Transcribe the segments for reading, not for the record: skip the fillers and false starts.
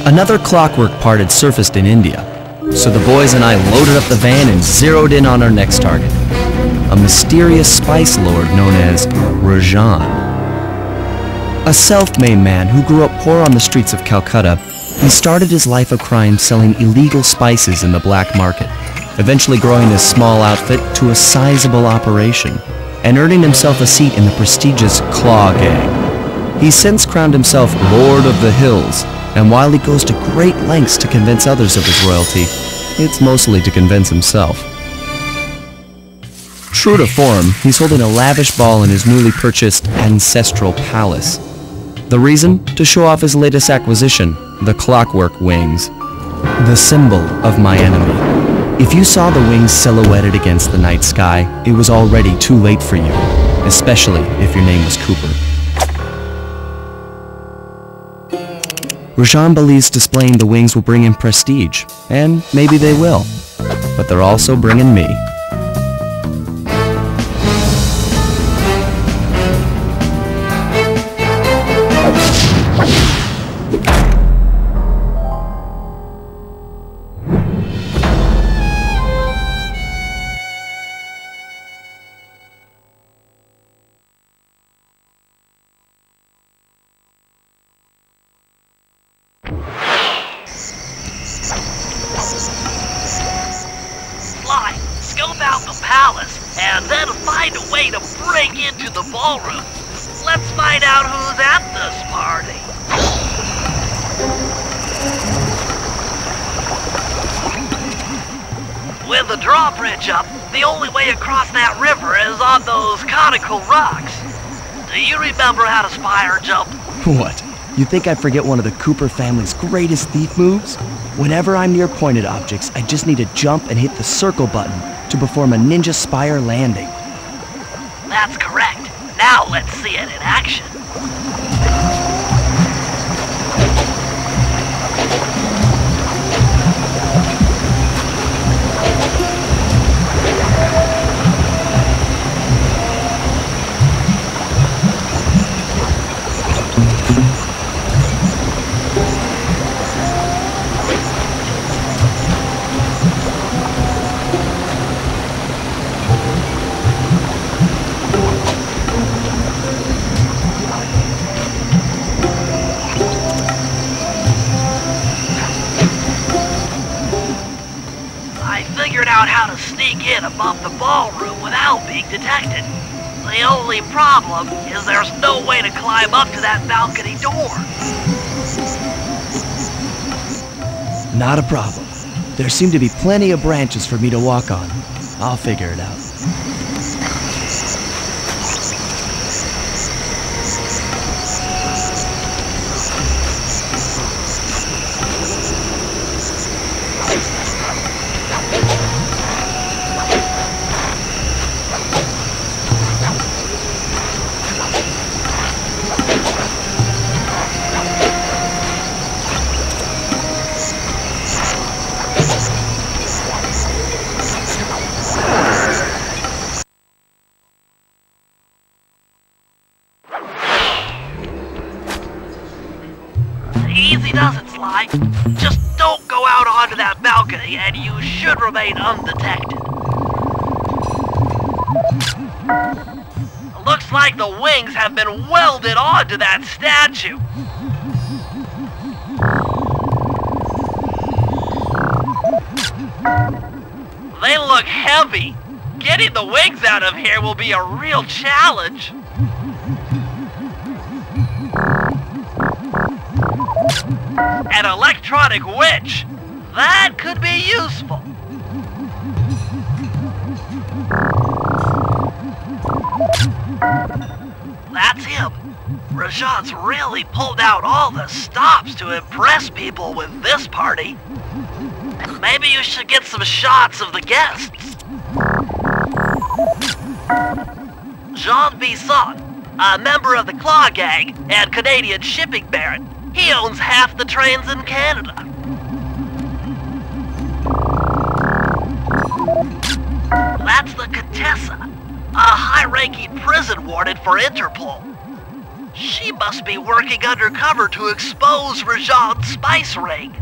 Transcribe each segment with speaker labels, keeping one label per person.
Speaker 1: Another clockwork part had surfaced in India, so the boys and I loaded up the van and zeroed in on our next target, a mysterious spice lord known as Rajan. A self-made man who grew up poor on the streets of Calcutta, he started his life of crime selling illegal spices in the black market, eventually growing his small outfit to a sizable operation, and earning himself a seat in the prestigious Claw Gang. He's since crowned himself Lord of the Hills, and while he goes to great lengths to convince others of his royalty, it's mostly to convince himself. True to form, he's holding a lavish ball in his newly purchased ancestral palace. The reason? To show off his latest acquisition, the clockwork wings. The symbol of my enemy. If you saw the wings silhouetted against the night sky, it was already too late for you, especially if your name was Cooper. Rajan believes displaying the wings will bring him prestige, and maybe they will, but they're also bringing me.
Speaker 2: Scope out the palace, and then find a way to break into the ballroom. Let's find out who's at this party. With the drawbridge up, the only way across that river is on those conical rocks. Do you remember how to spire jump?
Speaker 1: What? You think I forget one of the Cooper family's greatest thief moves? Whenever I'm near pointed objects, I just need to jump and hit the circle button to perform a ninja spire landing.
Speaker 2: That's correct. Now let's see it in action. Figured out how to sneak in above the ballroom without being detected. The only problem is there's no way to climb up to that balcony door.
Speaker 1: Not a problem. There seem to be plenty of branches for me to walk on. I'll figure it out.
Speaker 2: Easy does it, Sly. Just don't go out onto that balcony and you should remain undetected. Looks like the wings have been welded onto that statue. They look heavy. Getting the wings out of here will be a real challenge. An electronic witch. That could be useful. That's him. Rajan's really pulled out all the stops to impress people with this party. Maybe you should get some shots of the guests. Jean Bisson, a member of the Claw Gang and Canadian shipping baron. He owns half the trains in Canada. That's the Contessa, a high-ranking prison warden for Interpol. She must be working undercover to expose Rajan's spice ring.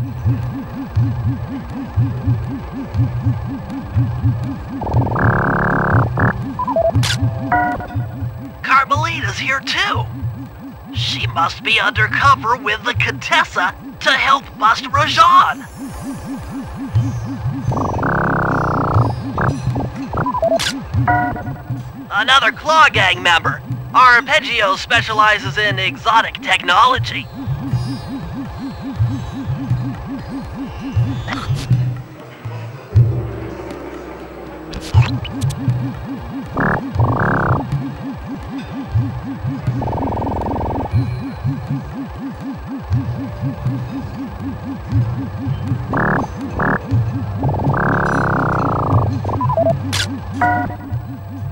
Speaker 2: Carmelita's here too. She must be undercover with the Contessa to help bust Rajan. Another Claw Gang member. Arpeggio specializes in exotic technology.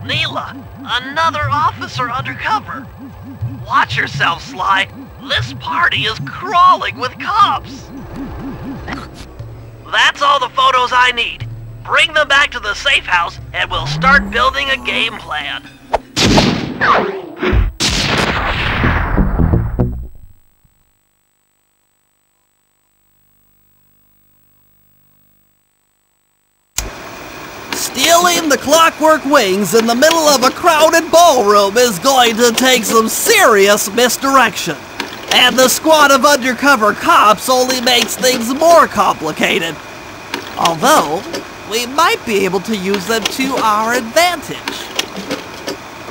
Speaker 2: Neela, another officer undercover. Watch yourself, Sly. This party is crawling with cops. That's all the photos I need. Bring them back to the safe house and we'll start building a game plan.
Speaker 3: Stealing the clockwork wings in the middle of a crowded ballroom is going to take some serious misdirection. And the squad of undercover cops only makes things more complicated. Although, we might be able to use them to our advantage.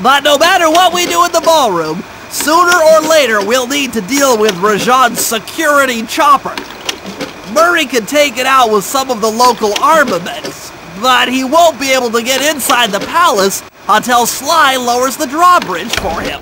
Speaker 3: But no matter what we do in the ballroom, sooner or later we'll need to deal with Rajan's security chopper. Murray can take it out with some of the local armaments, but he won't be able to get inside the palace until Sly lowers the drawbridge for him.